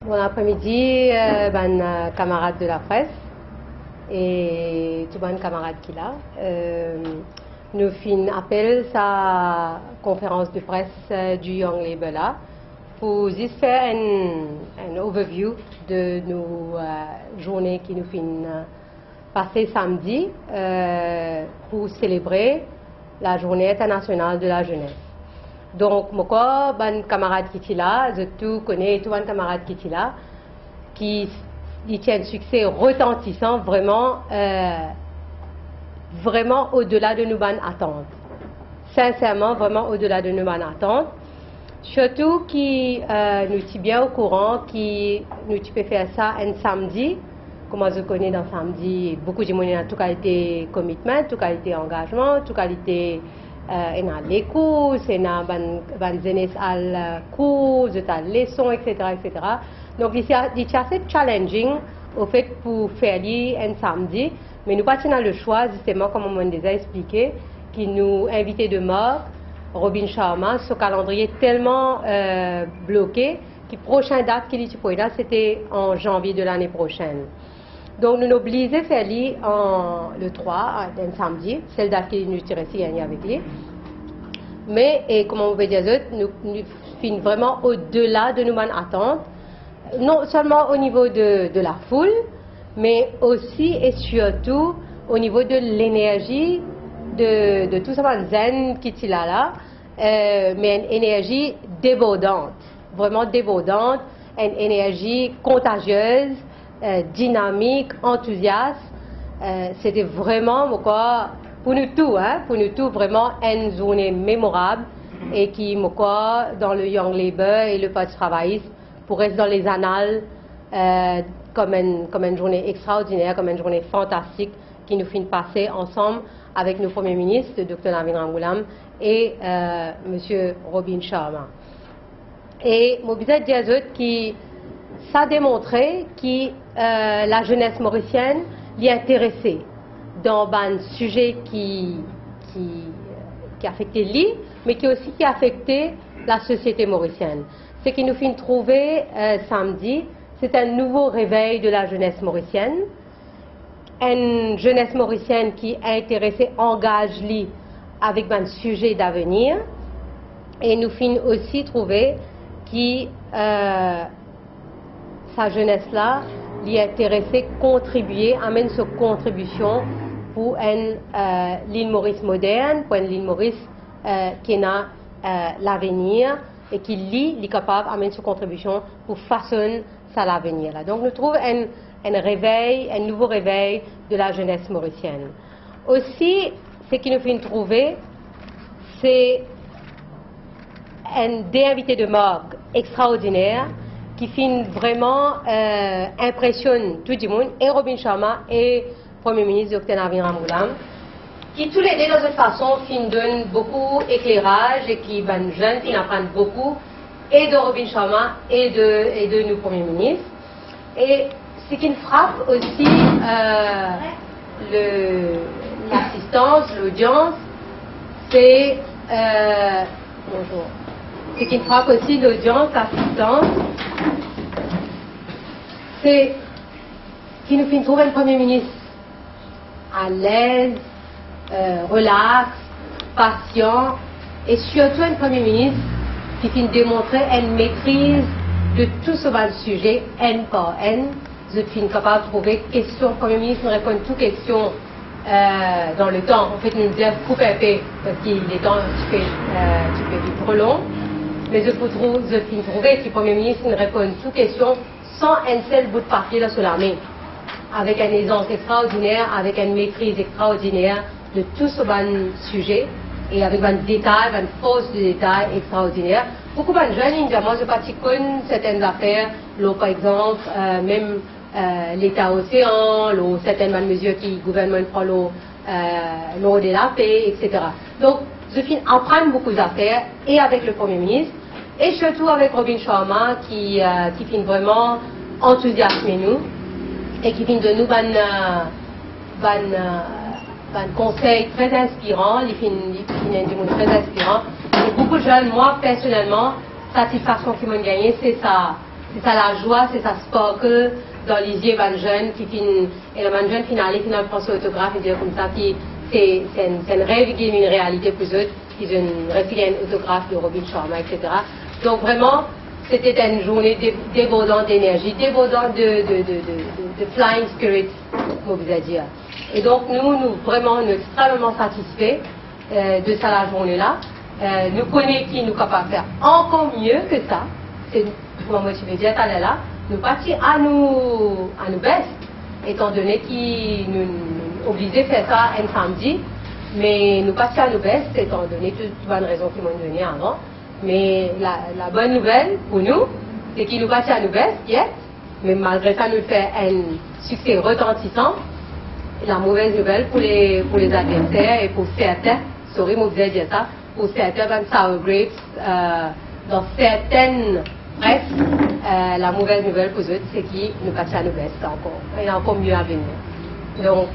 Bon après-midi, camarades de la presse et tout bon camarade qui là. Nous fin appel sa conférence de presse du Young Labour là pour juste faire un overview de nos journées qui nous fin passer samedi pour célébrer la journée internationale de la jeunesse. Donc, moi, ban camarade qui est là, je tout connais tout un camarade qui est là, qui tient un succès retentissant, vraiment, vraiment au-delà de nos bonnes attentes. Sincèrement, vraiment au-delà de nos bonnes attentes. Surtout qui nous sommes bien au courant, qui nous peut faire ça un samedi. Comme je connais dans samedi, beaucoup de monde a tout qualité commitment, tout qualité engagement, tout qualité en les cours, en ban jeunesse à cours, à leçons, etc., etc. Donc, il y a assez challenging au fait pour faire un samedi, mais nous partons dans le choix, justement, comme on m'a déjà expliqué, qui nous invitait de mort, Robin Sharma, ce calendrier tellement bloqué, que la prochaine date qu'il était là, c'était en janvier de l'année prochaine. Donc, nous nous obligeons à faire le 3, un samedi, c'est la date qui nous tire ici avec lui. Mais, et comme on veut dire, nous finissons vraiment au-delà de nos attentes, non seulement au niveau de la foule, mais aussi et surtout au niveau de l'énergie de tout ça, zen qui est là, mais une énergie débordante, vraiment débordante, une énergie contagieuse, dynamique, enthousiaste. C'était vraiment pour nous tous vraiment une journée mémorable et qui dans le Young Labour et le Parti travailliste pour rester dans les annales comme une journée extraordinaire, comme une journée fantastique qui nous finit passer ensemble avec nos premiers ministres, le Dr Navin Ramgoolam et M. Robin Sharma. Et mon besoin de dire qui ça a démontré que la jeunesse mauricienne l'y intéressée dans un sujet qui affectait lui, mais qui aussi qui affectait la société mauricienne. Ce qui nous fait trouver samedi, c'est un nouveau réveil de la jeunesse mauricienne. Une jeunesse mauricienne qui est intéressée, engage lui avec un sujet d'avenir. Et nous fin aussi trouver que sa jeunesse-là, l'y intéressée, contribuer, amène sa contribution pour l'île Maurice moderne, pour une île Maurice qui a l'avenir et qui est capable d'amener sa contribution pour façonner ça l'avenir. Donc nous trouvons un nouveau réveil de la jeunesse mauricienne. Aussi, ce qui nous fait trouver, c'est des invités de marque extraordinaires qui finit vraiment impressionne tout le monde, et Robin Sharma et Premier ministre Dr Navin Ramgoolam, qui tous les deux dans cette façon donnent beaucoup d'éclairage et qui ben jeunes qui apprennent beaucoup et de Robin Sharma et de nos premiers ministres. Et ce qui me frappe aussi l'assistance, l'audience, c'est bonjour. Ce qui me frappe aussi l'audience, l'assistance, c'est qui nous fait trouver un Premier ministre à l'aise, relax, patient, et surtout un Premier ministre qui finit démontrer une maîtrise de tout ce sujet, N par N. Je suis capable de trouver question. Le Premier ministre nous répond toutes questions dans le temps. En fait, nous disons couper un peu parce qu'il est temps un petit peu trop long. Mais je finis trouver que le Premier ministre nous répond toutes questions sans un seul bout de papier là sur la main, avec une aisance extraordinaire, avec une maîtrise extraordinaire de tout ce sujet et avec un détail, une force de détail extraordinaire. Beaucoup de jeunes, moi je pratique certaines affaires, par exemple, même l'État océan, certaines mesures qui le gouvernement prend l'eau de la paix, etc. Donc, je finis apprendre beaucoup d'affaires et avec le Premier ministre et surtout avec Robin Sharma qui finit vraiment enthousiasmer nous et qui finit de nous un conseil très inspirant, il finit du monde très inspirant. Et beaucoup de jeunes, moi personnellement, satisfaction qu'ils m'ont gagné, c'est ça, c'est ça la joie, c'est ça sparkle dans les yeux d'un jeune qui finit, et le jeune finale, finalement, prend son autographe et dit comme ça, qui c'est un rêve qui est une réalité pour eux, ils ont reçu un autographe de Robin Sharma, etc. Donc vraiment, c'était une journée débordante d'énergie, débordante de flying spirit, on vous a dit. Et donc nous vraiment, nous extrêmement satisfaits de ça la journée-là. Nous connaissons qui nous capables de faire encore mieux que ça. C'est pour motiver bien aller là. Nous partir à nous baisse, étant donné qu'ils nous obligeaient à faire ça un samedi. Mais nous partir à nous baisse, étant donné toutes les bonnes raisons qu'ils m'ont données avant. Mais la bonne nouvelle pour nous, c'est qu'ils nous partent à nous baisse, yes, mais malgré ça, nous fait un succès retentissant. La mauvaise nouvelle pour les adversaires et pour certains, sorry, moi vous avez dit ça, pour certains, même sour grapes, dans certaines presses, la mauvaise nouvelle pour eux, c'est qu'ils nous partent à nous baisse encore. Il y a encore mieux à venir. Donc,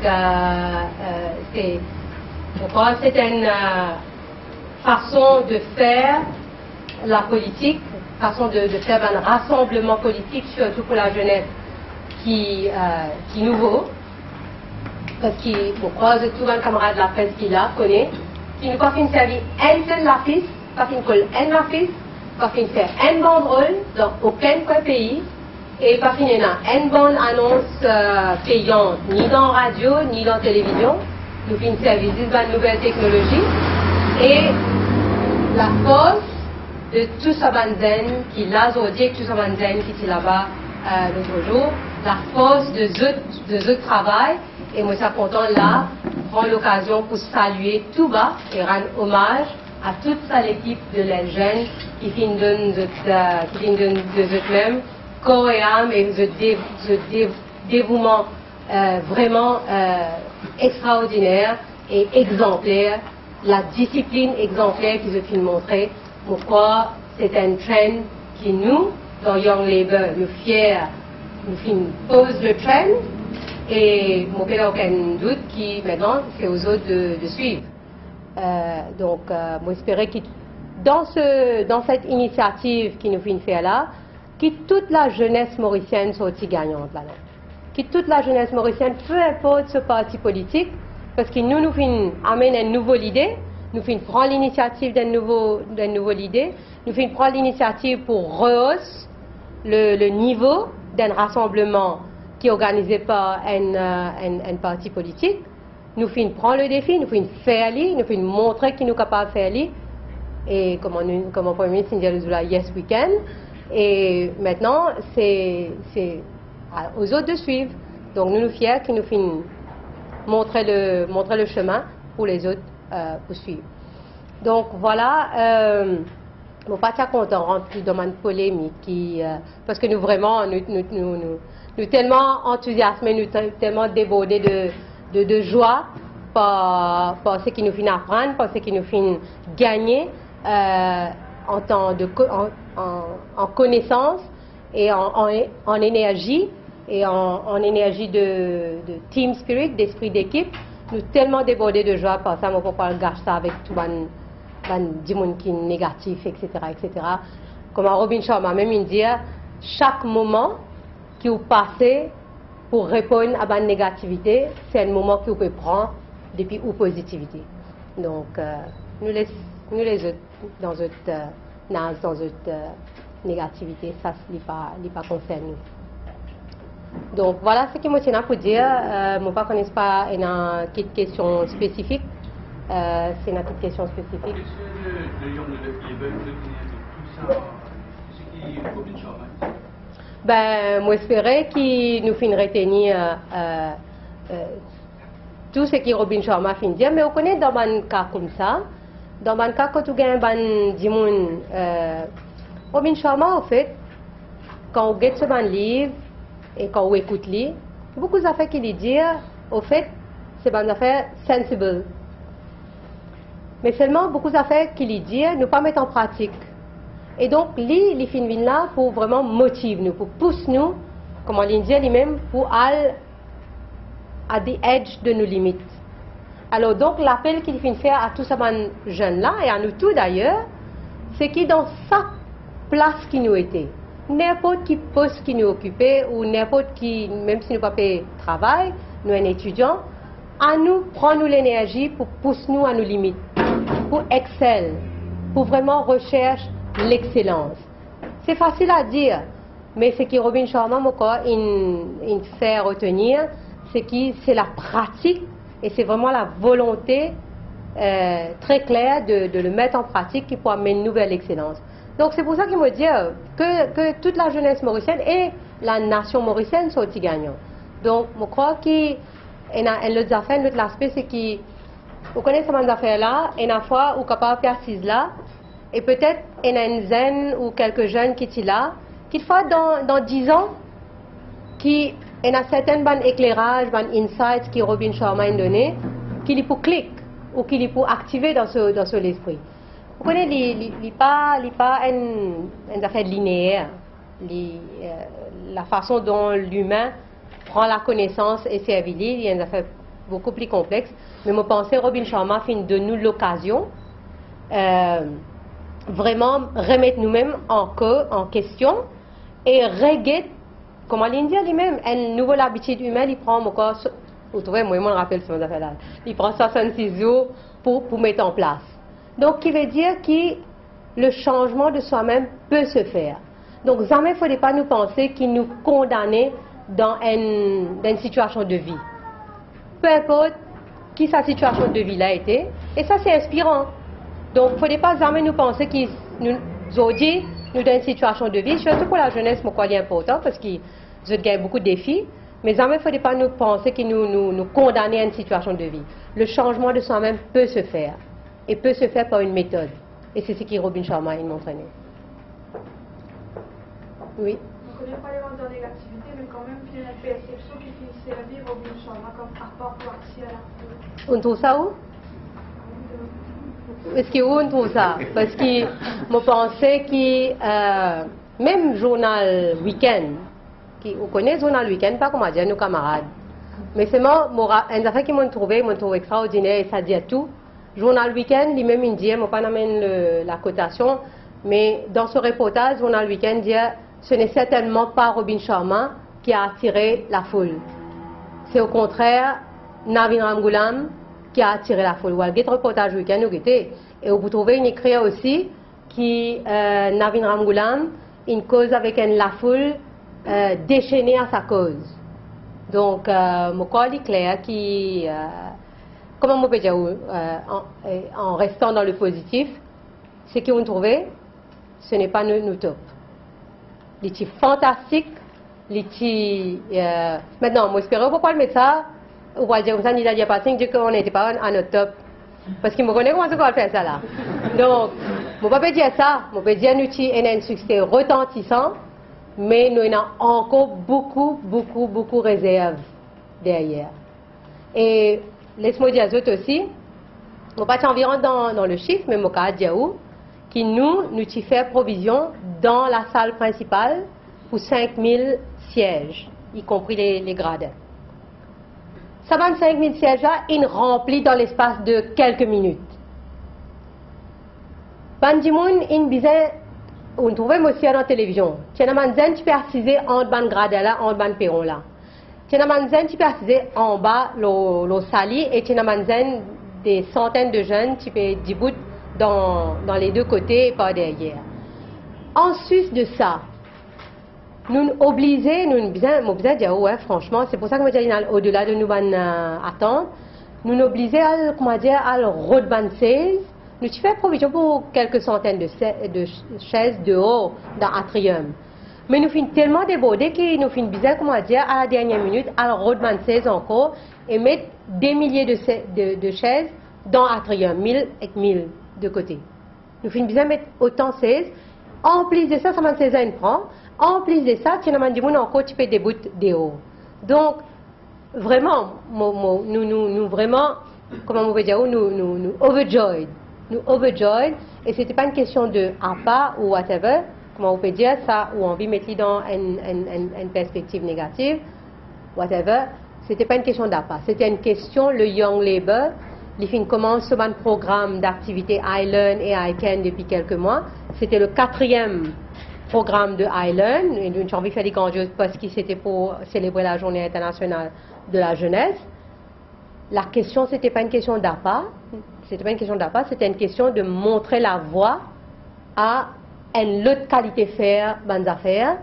je crois que c'est une façon de faire la politique, façon de faire un rassemblement politique, surtout pour la jeunesse qui est nouveau. Parce que, je crois que tout un camarade de la presse qui l'a connaît, qui nous pas fait servir un seul lapis, pas fait colle un lapis, pas fait faire un banderole dans aucun pays, et pas fait une bonne annonce payante, ni dans radio, ni dans télévision. Nous faisons service de nouvelles technologies et la force de tout ce banzen qui l'a aujourd'hui, tout ce banzen qui est là-bas l'autre jour, la force de ce travail, et moi, ça content là, prendre l'occasion pour saluer tout bas et rendre hommage à toute l'équipe de les jeunes qui finissent de eux-mêmes, corps et âme, et ce dévouement vraiment extraordinaire et exemplaire, la discipline exemplaire qu'ils ont montré. Pourquoi c'est un trend qui nous, dans Young Labour, nous fiers, nous pose le trend, et mon père n'a aucun doute qui maintenant c'est aux autres de suivre. Donc, moi j'espérais que dans cette initiative qui nous fait faire là, que toute la jeunesse mauricienne soit aussi gagnante là-dedans. Que toute la jeunesse mauricienne, peu importe ce parti politique, parce que nous amène une nouvelle idée, nous prendre l'initiative d'un nouveau idée, nous prendre l'initiative pour rehausser le niveau d'un rassemblement qui est organisé par un parti politique. Nous prendre le défi, nous faire lui, nous montrer qu'il nous capable de faire lui. Et comme Premier ministre India Luzula, yes we can. Et maintenant, c'est aux autres de suivre. Donc nous fiers qu'ils nous montrer le chemin pour les autres poursuivre. Donc voilà, je ne suis pas très content de rentrer dans une polémique parce que nous vraiment, nous tellement enthousiasmés, nous tellement débordés de joie par ce qui nous fait apprendre, par ce qui nous fait gagner en connaissance et en énergie et en énergie de team spirit, d'esprit d'équipe. Nous tellement débordés de joie par ça, on ne peut pas gâcher ça avec tout le monde qui est négatif, etc., etc. Comme Robin Sharma même dit, chaque moment que vous passez pour répondre à la négativité, c'est un moment que vous pouvez prendre depuis ou positivité. Donc, nous les autres, dans notre négativité, ça ne pas concerne nous. Donc, voilà ce que je tiens pour dire. Je ne connais pas une question spécifique. C'est une petite question spécifique. Est-ce que le Young Labour tout ça, ce qui est Robin Sharma? Ben, moi j'espérais qu'il nous finit retenir tout ce que Robin Sharma finit dire, mais on connaît dans un cas comme ça, dans un cas quand tu gagnes un dimoun, Robin Sharma en fait, quand on regarde ce livre et quand on écoute lui, beaucoup d'affaires qu'il dit, au fait, c'est une affaire sensible. Mais seulement beaucoup d'affaires qu'il dit, ne pas mettre en pratique. Et donc, les films là pour vraiment motiver nous, pour pousser nous, comme on dit lui-même, pour aller à the edge de nos limites. Alors, donc, l'appel qu'il fait faire à tous ces jeunes là, et à nous tous d'ailleurs, c'est qu'ils dans sa place qui nous était, n'importe qui poste qui nous occupe ou n'importe qui, même si nous pas fait travail, nous un étudiant, à nous prendre l'énergie pour pousser nous à nos limites, pour exceller, pour vraiment recherche l'excellence. C'est facile à dire, mais ce qui Robin Sharma il fait retenir, c'est la pratique et c'est vraiment la volonté très claire de le mettre en pratique qui peut amener une nouvelle excellence. Donc c'est pour ça qu'il me dit que toute la jeunesse mauricienne et la nation mauricienne sont aussi gagnants. Donc je crois qu'il y a l'autre affaire, l'autre aspect, c'est que vous connaissez ces affaires-là, et une fois vous êtes capable de faire ci là, et peut-être il y a une zen ou quelques jeunes qui sont là, qu'il faut dans 10 ans, qu'il y a certains éclairages, insights que Robin Sharma a donné, qu'il faut cliquer ou qu'il faut activer dans ce l'esprit. Vous connaissez, il n'est pas une affaire linéaire, la façon dont l'humain prend la connaissance et servit, il y a une affaire beaucoup plus complexe. Mais je pense que Robin Sharma fait de nous l'occasion vraiment remettre nous-mêmes en question et reguetter, comme l'Indien lui-même, une nouvelle habitude humaine, il prend encore, vous trouvez, moi je me rappelle ce affaire-là, il prend 66 jours pour mettre en place. Donc, qui veut dire que le changement de soi-même peut se faire. Donc, jamais il ne faudrait pas nous penser qu'il nous condamne dans une situation de vie. Peu importe qui sa situation de vie a été, et ça c'est inspirant. Donc, il ne faudrait pas jamais nous penser qu'ils nous ont dit, nous dans une situation de vie, surtout pour la jeunesse, moi, c'est important, parce qu'ils gagnent beaucoup de défis, mais jamais il ne faudrait pas nous penser qu'ils nous condamnent à une situation de vie. Le changement de soi-même peut se faire. Et peut se faire par une méthode. Et c'est ce que Robin Sharma a montré. Oui. On ne connaît pas les ventes de négativité, mais quand même, il y a une perception qui finit servir Robin Sharma comme rapport pour accès à la foule. On trouve ça où? Est-ce qu'on trouve ça? Parce que je pensais que même journal week-end, on connaît le journal week-end, pas comme dire nos camarades. Mais c'est moi, une affaire qui m'ont trouvé extraordinaire et ça dit à tout. Journal Week-end, lui-même, il dit, je ne vais pas amener la cotation, mais dans ce reportage, Journal Week-end dit, ce n'est certainement pas Robin Sharma qui a attiré la foule. C'est au contraire Navin Ramgoolam qui a attiré la foule. Ou le reportage Week-end, et vous trouvez une écrit aussi qui Navin Ramgoolam, une cause avec la foule déchaînée à sa cause. Donc, je crois qu'il est clair qui comment on peut dire, en restant dans le positif, ce qu'on trouvé, ce n'est pas nos top. Les petits fantastiques, les petits. Maintenant, moi, j'espère pourquoi le mettre ça, ou va dire comme ça, ni la diapathie, dire qu'on n'était pas à notre top. Parce qu'il me connaît comment on va faire ça là. Donc, je ne peux pas dire ça, je peux dire que nous avons un succès retentissant, mais nous avons encore beaucoup réserve derrière. Et laisse-moi dire aux aussi, on va pas environ dans le chiffre, mais je vais dire qui nous fait provision dans la salle principale pour 5000 sièges, y compris les gradins. Ça va 5000 sièges là, ils remplis dans l'espace de quelques minutes. Bandimoun, on trouvait aussi dans la télévision. Tu as un tu peux assiser entre ban gradin là, entre ban perron là. Tu as un tu peux assiser en bas le sali et tu as des centaines de jeunes qui peux débouter dans les deux côtés et par derrière. En sus de ça, nous obligés, nous besoin dire ouais franchement, c'est pour ça que je dis au-delà de nous attendre, nous obligés à comment dire à roadban 16, nous faisons provision pour quelques centaines de chaises dehors dans l'atrium. Mais nous finissons tellement débordés que nous finissons bizarre comment dire à la dernière minute à roadban 16 encore et mettre des milliers de chaises dans l'atrium, 1000 et 1000 de côté. Nous finissons bizarre mettre autant 16. En plus de ça, ça m'a 16 ans une prend. En plus de ça, tu n'as pas encore tu peux débouter dehors. Donc, vraiment, nous vraiment, comment on peut dire, nous overjoyed. Nous overjoyed. Et ce n'était pas une question de APA ou whatever, comment on peut dire ça, ou envie de mettre dans une perspective négative, whatever. Ce n'était pas une question d'APA. C'était une question, le Young Labour, il commence un programme d'activité I Learn et I Can depuis quelques mois. C'était le 4e programme de Island, et nous avons fait des grandioses parce que c'était pour célébrer la journée internationale de la jeunesse. La question, c'était pas une question d'appât, c'était une question de montrer la voie à une autre qualité de faire bonnes affaires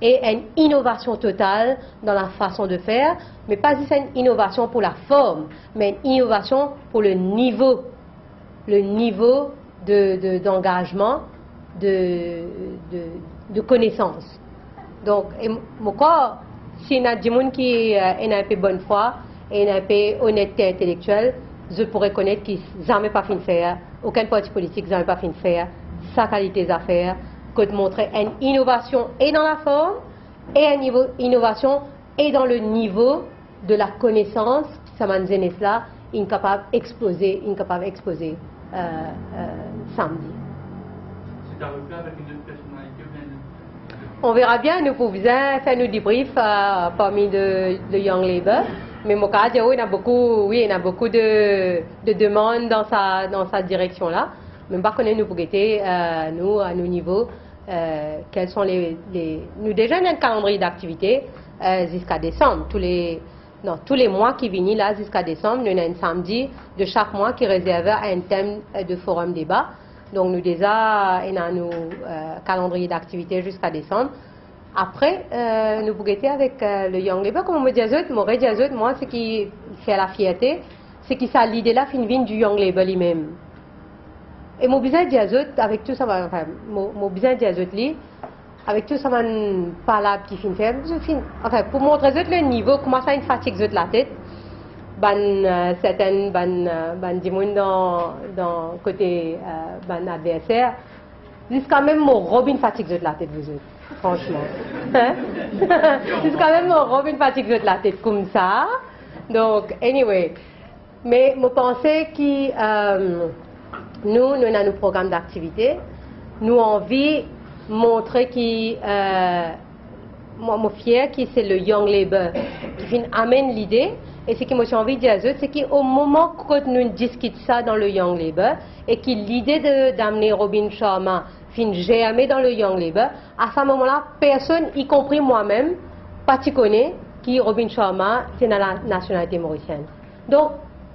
et une innovation totale dans la façon de faire, mais pas juste une innovation pour la forme, mais une innovation pour le niveau d'engagement, de connaissance. Donc, moi, si on a des gens qui ont un peu bonne foi et un peu honnêteté intellectuelle, je pourrais connaître qu'ils n'ont jamais pas fini de faire, aucun parti politique n'a jamais pas fini de faire sa qualité d'affaires, que de montrer une innovation et dans la forme, et une innovation et dans le niveau de la connaissance, ça m'a dit là, incapable d'exploser samedi. C'est un reflet avec une autre personnalité ou bien On verra bien, nous pouvons faire nos débriefs parmi le Young Labour. Mais mon cas, il y a beaucoup de demandes dans sa direction-là. Mais par contre, nous pouvons nous, à nos niveaux, quels sont nous déjà avons un calendrier d'activité jusqu'à décembre. Tous les mois qui viennent là jusqu'à décembre, nous avons un samedi de chaque mois qui est réservé à un thème de forum débat. Donc nous déjà avons nos calendrier d'activité jusqu'à décembre. Après, nous pouvons avec le Young Labour, comme on me dit, moi, ce qui fait la fierté, c'est que ça l'idée là fin du Young Labour lui-même. Et mon besoin d'azot, avec tout ça, enfin, mon besoin d'azot avec tout ça, pas là, petit fin faire, enfin, pour montrer le niveau, comment ça une fatigue la tête, certaines, dans côté, adversaire, jusqu'à même mon Robin fatigue la tête, vous autres. Franchement. Hein? Jusqu'à même mon Robin fatigue la tête comme ça. Donc, anyway. Mais je pensais que nous avons nos programmes d'activité. Nous avons envie de montrer que moi, je suis fière que c'est le Young Labour qui amène l'idée. Et ce que moi j'ai envie de dire, c'est qu'au moment que nous discutons ça dans le Young Labour et que l'idée d'amener Robin Sharma fin germer dans le Young Labour, à ce moment-là, personne, y compris moi-même, pas tu connais qui Robin Sharma, c'est dans la nationalité mauricienne. Donc,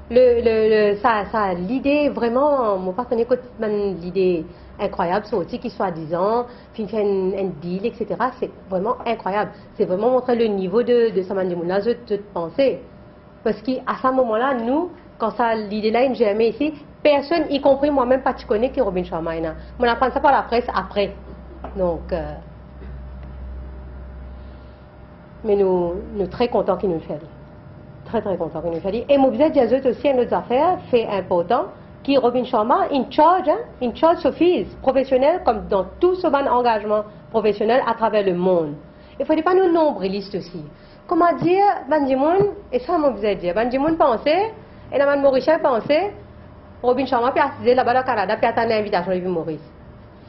ça l'idée vraiment, mon partenaire l'idée incroyable, c'est aussi qu'il soit disant, fin fait un deal, etc. C'est vraiment incroyable. C'est vraiment montrer le niveau de Saman Dimouna, je pensais. Parce qu'à ce moment-là, nous, quand ça l'idée-là est germée ici, personne, y compris moi-même, pas tu connais qui Robin Sharma. On apprend ça par la presse après. Donc, mais nous très contents qu'il nous le fait. Très contents qu'il nous le fait. Et mon besoin d'y aussi une autre affaire, fait important, qui Robin Sharma, in charge Sophie, professionnel, comme dans tout ce engagement professionnel à travers le monde. Il ne faut pas nous nombrilistes aussi. Comment dire, Bandimoun, et ça mon besoin de dire, Bandimoun pensait, et la Mauricien pensait, Robin Sharma puis assisé là-bas au Canada puis attendre l'invitation de Maurice.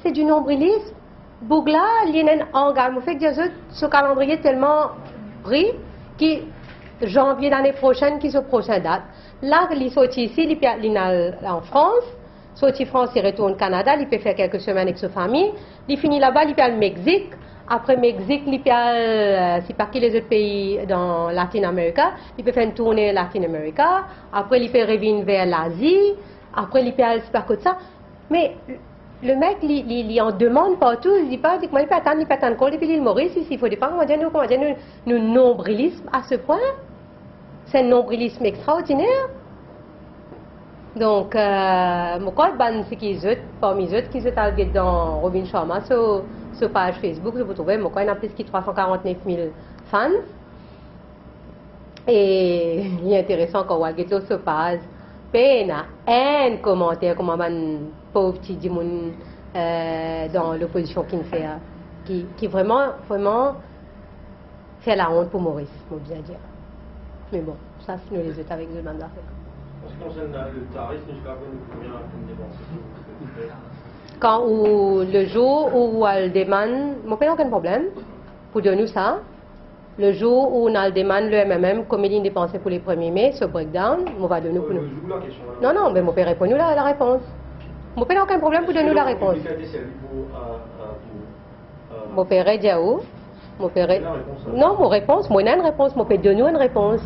C'est du nombrilisme. Bougla, il y a un engagement. Fait que ce calendrier est tellement pris que janvier l'année prochaine, qui est prochaine date. Là, il sorti ici, il est en France. Sorti France, il retourne au Canada, il peut faire quelques semaines avec sa famille. Il finit là-bas, il peut aller au Mexique. Après Mexique, il peut aller, c'est pas qui les autres pays dans Latine-Amérique. Il peut faire une tournée Latine-Amérique. Après, il peut revenir vers l'Asie. Après, il peut aller par côté ça. Mais le mec, il en demande partout. Il dit pas, il peut attendre, et puis l'île Maurice, ici, il faut pas, comment dire, nous nombrilisme à ce point. C'est un nombrilisme extraordinaire. Donc, moi, c'est qu'ils parmi eux, qui sont dans Robin Sharma, sur page Facebook, vous trouvez, moi, il y a plus de 349 000 fans. Et il est intéressant quand on voit sur page. Il y a un commentaire, comme un pauvre petit dimoun dans l'opposition qui vraiment fait la honte pour Maurice, je bien dire. Mais bon, ça, c'est nous les autres avec le mandat. En ce qui concerne le tarif, jusqu'à combien vous dépensez? Quand le jour où elle demande, je n'ai aucun problème pour donner ça. Le jour où on a demande le MMM, combien il dépense pour les 1er mai, ce breakdown, on va donner pour nous. Non, mais mon père répond nous la réponse. Mon père n'a aucun problème pour donner nous la réponse. Mon père est où? Mon père est... La réponse, Non, mon réponse, moi, j'ai une réponse. Mon père donne nous une réponse.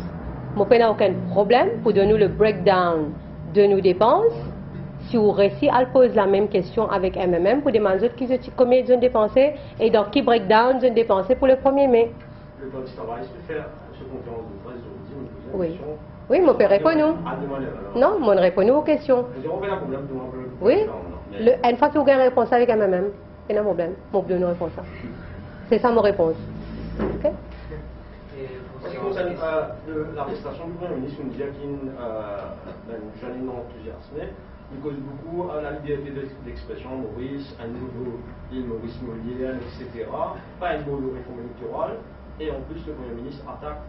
Mon père n'a aucun problème pour donner le breakdown de nos dépenses. Si vous réussissez à poser la même question avec MMM pour demander combien ils ont dépensé et dans qui breakdown ils ont dépensé pour le 1er mai. Le plan de travail, c'est faire ce conférence de presse, je vous dis, Oui. Oui, mon père répond nous. Non, mon répond nous aux questions. Oui, une fois que vous avez une réponse avec MMM, il n'y a pas de problème. Mon donne une réponse. C'est ça mon réponse. Ok? En ce qui concerne l'arrestation du Premier ministre, on dit qu'il y a une jeune enthousiasme. Il cause beaucoup à la liberté d'expression, Maurice, un nouveau île Maurice Molière, etc. Pas une bonne réforme électorale. Et en plus, le Premier ministre attaque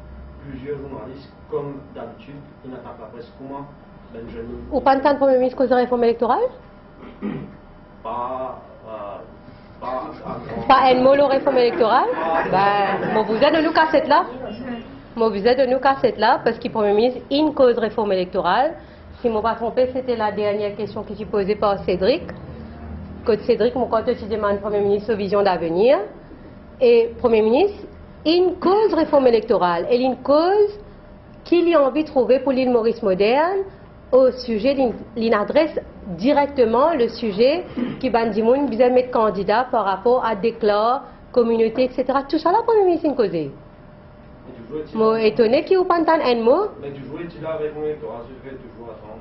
plusieurs journalistes, comme d'habitude, il attaque la presse. Comment Benjamin... Ou pas de Premier ministre cause de réforme électorale? Pas un mot de réforme électorale? Ben, vous êtes de nous cassette là. Vous êtes de nous cassette là, parce que le Premier ministre, une cause de réforme électorale. Si je ne me pas trompé, c'était la dernière question qui était posée par Cédric. Que Cédric, mon compte, tu demandes Premier ministre aux visions d'avenir. Et Premier ministre, une cause de réforme électorale. Et une cause qu'il a envie de trouver pour l'île Maurice moderne au sujet, il adresse directement le sujet qui Bandimoun besoin de mettre candidat par rapport à déclare, communauté, etc. Tout ça, là, Premier ministre, une cause. Je suis étonné qu'il n'y ait pas un mot. Mais du jour est-il avec mon électorat, je vais toujours attendre.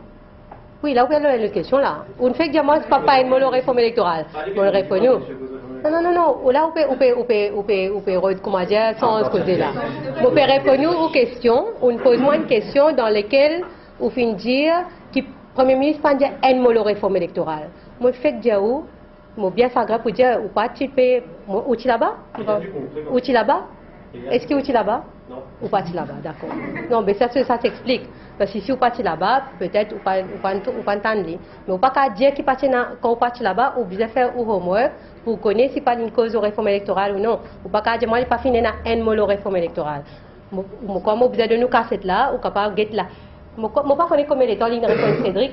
Oui, là, vous avez une question là. On fait que moi, ce n'est pas un mot de réforme électorale. On le répond nous. Non. Là, on peut comment dire, sans causer là. On peut répondre aux questions. On pose moi une question dans laquelle on finit dire que le Premier ministre pas dire un mot de réforme électorale. Moi, je fais que dire où, moi, bien ça grave pour dire ou pas, tu peux, où tu là-bas? Où tu là-bas? Est-ce que où tu là-bas? Non. Ou pas là-bas, d'accord. Non, mais ça s'explique. Parce que si vous partez là-bas, peut-être, ou pas entendre. Mais vous pas qu'à dire qu'il partit quand vous partez là-bas, vous devez faire un homework pour connaître si pas une cause de réforme électorale ou non. Vous pas qu'à dire, moi, il n'est pas fini dans un mot de réforme électorale. Comme vous avez de nous cassettes là, ou capable de là. Je ne sais pas combien de temps il répond Cédric.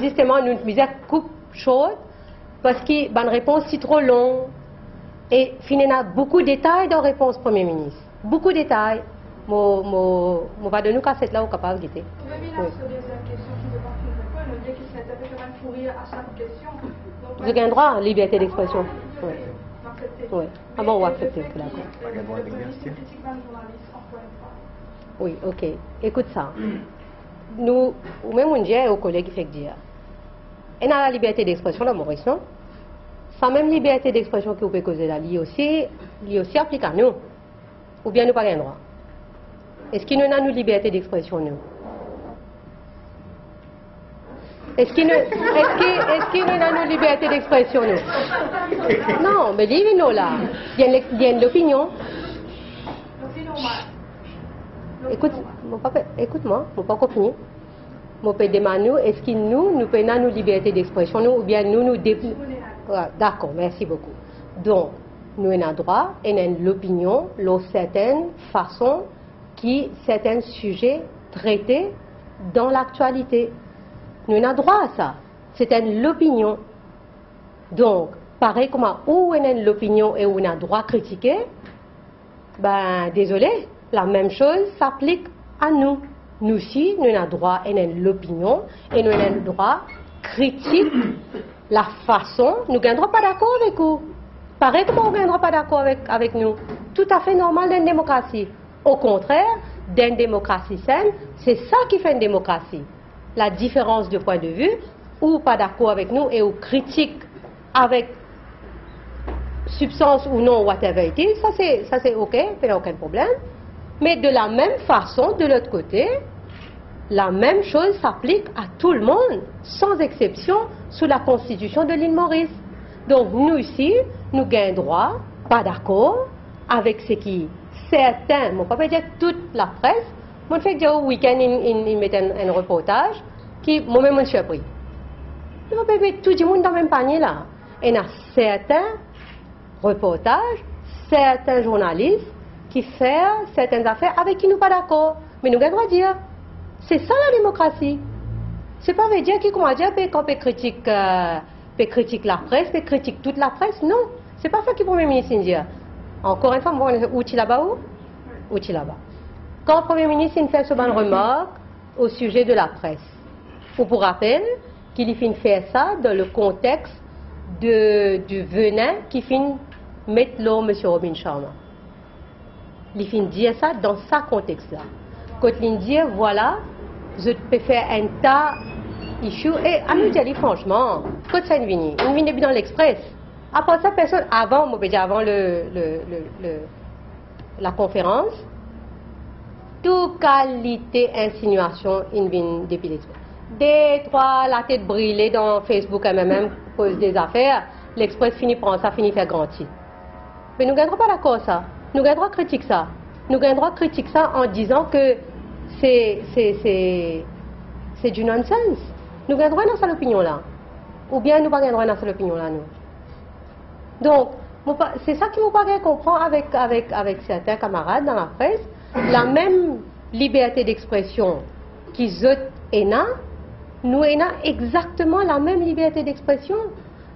Justement, nous disons coupe chaude parce que la réponse est trop longue. Et finalement, beaucoup de détails dans la réponse Premier ministre. Beaucoup de détails. Je vais donner cassette là, au capable de guetter. Oui, mais là, sur les questions qui ne peuvent pas nous dire qu'il s'est tapé quand même pourrir à chaque question. Vous avez un droit à la liberté d'expression. Oui. Oui. Ah bon, on va accepter. D'accord. Oui, ok. Écoute ça. Nous, ou même on dit aux collègues qui fait dire, et dans la liberté d'expression, la Maurice, non? Sans même liberté d'expression que vous pouvez causer là, il aussi applique à nous. Ou bien nous pas un droit. Est-ce qu'il nous a une liberté d'expression, nous? Est-ce qu'il nous a une liberté d'expression, nous? Non, mais dis-nous là. Il y a l'opinion. Écoute-moi, je ne pas finir. Je peux demander, est-ce que nous avons une liberté d'expression, ou bien nous D'accord, merci beaucoup. Donc, nous avons droit, et nous avons l'opinion, certaines façons qui certains sujets traités dans l'actualité. Nous avons droit à ça. C'est l'opinion. Donc, pareil comme où on a l'opinion et où on a droit à critiquer, ben, désolé, la même chose s'applique à nous. Nous aussi, nous avons droit à l'opinion et nous avons droit à critiquer la façon. Nous n'avons droit pas d'accord avec vous. Pareil comme on ne gagnera pas d'accord avec nous. Tout à fait normal dans une démocratie. Au contraire, dans une démocratie saine, c'est ça qui fait une démocratie. La différence de point de vue, ou pas d'accord avec nous et ou critique avec substance ou non, whatever it is, ça c'est ok, il n'y a aucun problème. Mais de la même façon, de l'autre côté, la même chose s'applique à tout le monde, sans exception, sous la constitution de l'île Maurice. Donc nous ici, nous gagnons droit, pas d'accord, avec ce qui certains, je ne peux pas dire toute la presse, je fais dire au week-end, ils mettent un reportage qui, moi-même, je suis surpris. Je ne peux pas mettre tout le monde dans le même panier là. Et il y a certains reportages, certains journalistes qui font certaines affaires avec qui nous pas d'accord. Mais nous gagnons à dire. C'est ça la démocratie. C'est pas veut dire qu'on va dire qu'on peut critiquer la presse, qu'on critique toute la presse. Non. C'est pas ça que le Premier ministre dit. Encore une fois, où tu là-bas où tu là-bas. Quand le Premier ministre fait ce bonne remarque au sujet de la presse, pour rappel qu'il fait ça dans le contexte du venin qui finit mettre l'eau M. Robin Sharma. Il finit dire ça dans ce contexte-là. Quand il dit voilà, je peux faire un tas issue et à nous dire franchement, quand ça vient dans l'Express. Après ça, personne avant la conférence, toute qualité insinuation in vient depuis l'Express. Des trois, la tête brûlée dans Facebook même pose des affaires, l'Express finit prendre ça, finit faire grand titre. Mais nous ne gagnons pas d'accord ça. Nous gagnons droit critiquer ça. Nous gagnons droit critiquer ça en disant que c'est du nonsense. Nous gagnons droit dans cette opinion là. Ou bien nous ne gagnons droit dans cette opinion là nous. Donc, c'est ça qui nous paraît comprendre avec certains camarades dans la presse. La même liberté d'expression qu'ils ont, nous avons exactement la même liberté d'expression.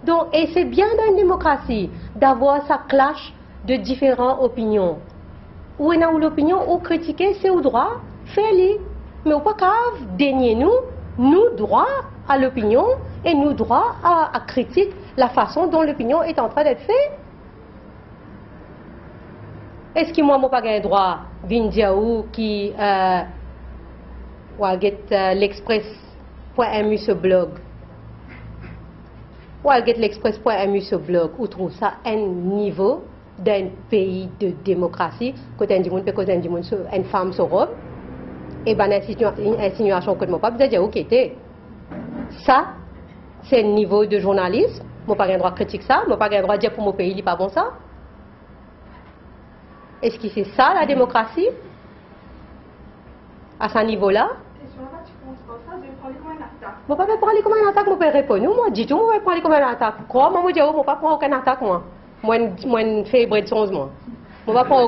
Donc, et c'est bien dans une démocratie d'avoir sa clash de différentes opinions. Ou l'opinion ou critiquer, c'est au droit, fais-le. Mais au pas grave, nous droit à l'opinion et nous droit à critiquer la façon dont l'opinion est en train d'être faite. Est-ce que moi, je n'ai pas le droit d'Indiaou qui l'express.mu ce blog ou l'express.mu ce blog ou trouve ça un niveau d'un pays de démocratie quand une femme se robe et ben insinuation que je ne pas besoin de dire ok ça c'est un niveau de journalisme je n'ai pas le droit de critiquer ça je n'ai pas le droit de dire pour mon pays il n'est pas bon ça. Est-ce que c'est ça la démocratie à ce niveau-là? Tu penses pas ça, je vais parler comme une attaque. Je ne vais pas parler comme une attaque, je vais répondre. Moi, dis-tu, je vais parler comme une attaque. Quoi, moi, je ne vais pas prendre aucune attaque, moi. Moi, je fais bride songe, moi. Je ne vais pas prendre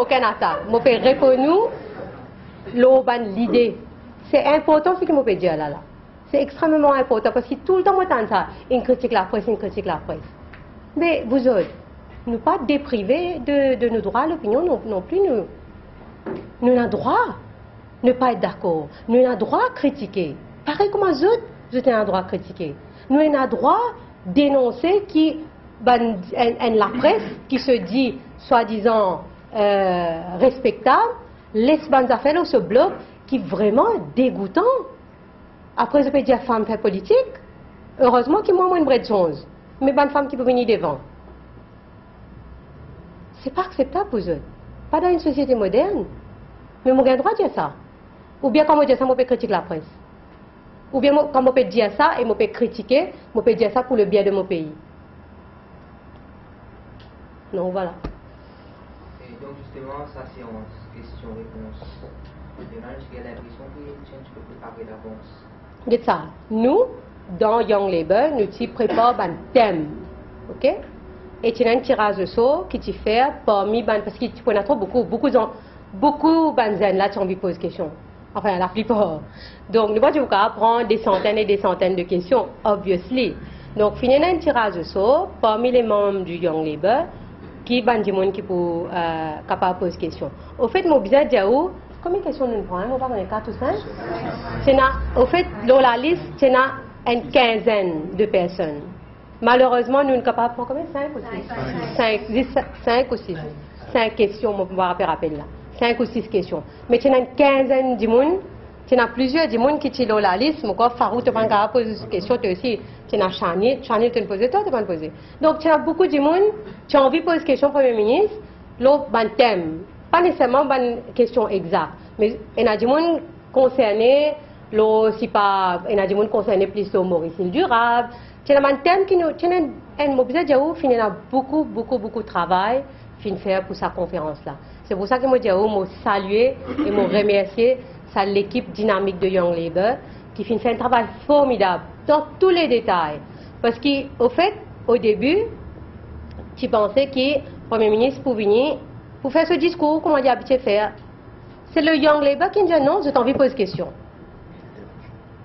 aucune attaque. Je vais répondre l'idée. C'est important ce que je peux dire là. C'est extrêmement important parce que tout le temps, moi, j'entends ça. Une critique la presse. Mais vous autres, nous pas dépriver de nos droits à l'opinion non plus. Nous avons droit de ne pas être d'accord. Nous avons droit de critiquer. Pareil comme les autres, nous avons droit de critiquer. Nous avons droit de dénoncer la presse qui se dit soi-disant respectable, laisse bonnes affaires dans ce blog qui est vraiment dégoûtant. Après, je peux dire femme fait politique. Heureusement qu'il y a moins de bride chose. Mais bonne femme qui peut venir devant. C'est pas acceptable pour eux. Pas dans une société moderne. Mais moi, j'ai le droit de dire ça. Ou bien, quand je dis ça, je peux critiquer la presse. Ou bien, quand je peux dire ça et je peux critiquer, je peux dire ça pour le bien de mon pays. Donc, voilà. Et donc, justement, ça, c'est en question-réponse. J'ai l'impression que tu peux préparer d'avance. C'est ça. Nous, dans Young Labour, nous préparons un thème. OK? Et tu as un tirage de sort qui tu fais parmi parce que tu connais trop beaucoup de là tu as envie de poser des questions. Enfin la plupart. Donc nous tu vas prendre des centaines et des centaines de questions, obviously. Donc finir un tirage de sort parmi les membres du Young Labour qui du monde qui peut capable poser des questions. Au fait mon besoin dire combien de questions nous prenons? On va prendre 4 ou 5. Au fait dans la liste tu as une quinzaine de personnes. Malheureusement, nous ne sommes pas capables de prendre combien? 5 ou 6. 5 questions, on va rappeler là. 5 ou 6 questions. Mais tu as une quinzaine de monde, tu as plusieurs de monde qui sont dans la liste, mais quand Farou te prend capable de poser des questions, tu aussi, tu as Chanil te pose, toi tu vas poser. Donc tu as beaucoup de monde, tu as envie de poser des questions au Premier ministre, l'autre thème, pas nécessairement une question exacte, mais il y a des gens concernés, il y a des gens concernés plus au Maurice durable. C'est un thème qui nous a beaucoup de travail faire pour sa conférence là. C'est pour ça que je veux saluer et me remercier l'équipe dynamique de Young Labour qui fait un travail formidable dans tous les détails. Parce qu'au fait, au début, tu pensais que le Premier ministre pour venir, pour faire ce discours, comme on dit habitué faire, c'est le Young Labour qui dit non, je t'envie de poser question.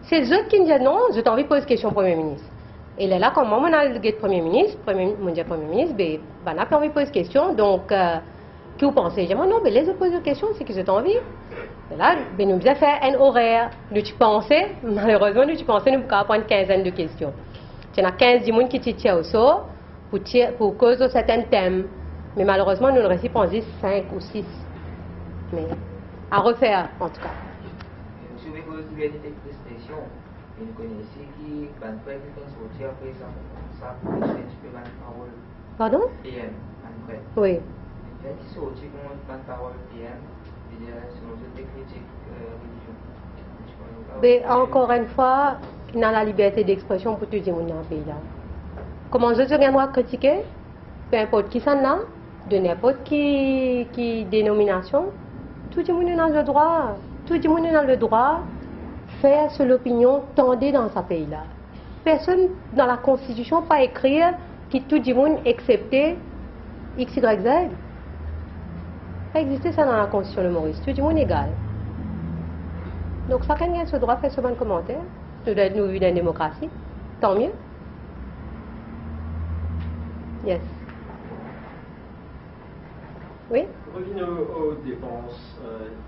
C'est eux qui disent non, je t'envie de poser question au Premier ministre. Et là, comme moi, on a le Premier ministre, mon Premier ministre, ben, on a pas envie de poser question. Donc, qui vous pensez? Je dis, non, mais les poser des questions, c'est qu'ils ont envie. Et là, ben, nous avons fait un horaire. Nous pensons, malheureusement, nous pensons, nous pouvons prendre une quinzaine de questions. Il y a 15 personnes qui tirent au sort pour cause de certains thèmes. Mais malheureusement, nous ne réussissons pas 5 ou 6. Mais à refaire, en tout cas. Sur les causes de liberté d'expression, nous connaissons qui va faire quelqu'un sortir après ça peut la parole. Pardon? PM, après. Oui. Quand il sortit comme la parole PM, il y a selon des critiques religion. Mais encore une fois, il y a la liberté d'expression pour tout le monde dans le pays là. Comment je dois critiquer? Peu importe qui s'en a, de n'importe qui dénomination, tout le monde a le droit. Tout le monde a le droit de faire sur l'opinion tendue dans ce pays-là. Personne dans la Constitution pas écrire que tout le monde excepté X, Y, Z. Pas exister ça dans la Constitution de Maurice. Tout le monde est égal. Donc chacun a ce droit de faire ce bon commentaire. Nous vivons dans une démocratie. Tant mieux. Yes. Oui? Revenons aux dépenses.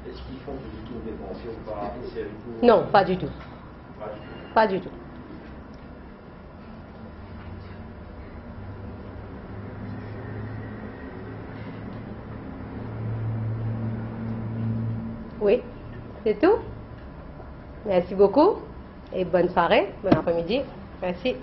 Est-ce qu'ils font du tout dépenser ou pas? Non, pas du tout. Pas du tout. Pas du tout. Oui, c'est tout. Merci beaucoup et bonne soirée, bon après-midi. Merci.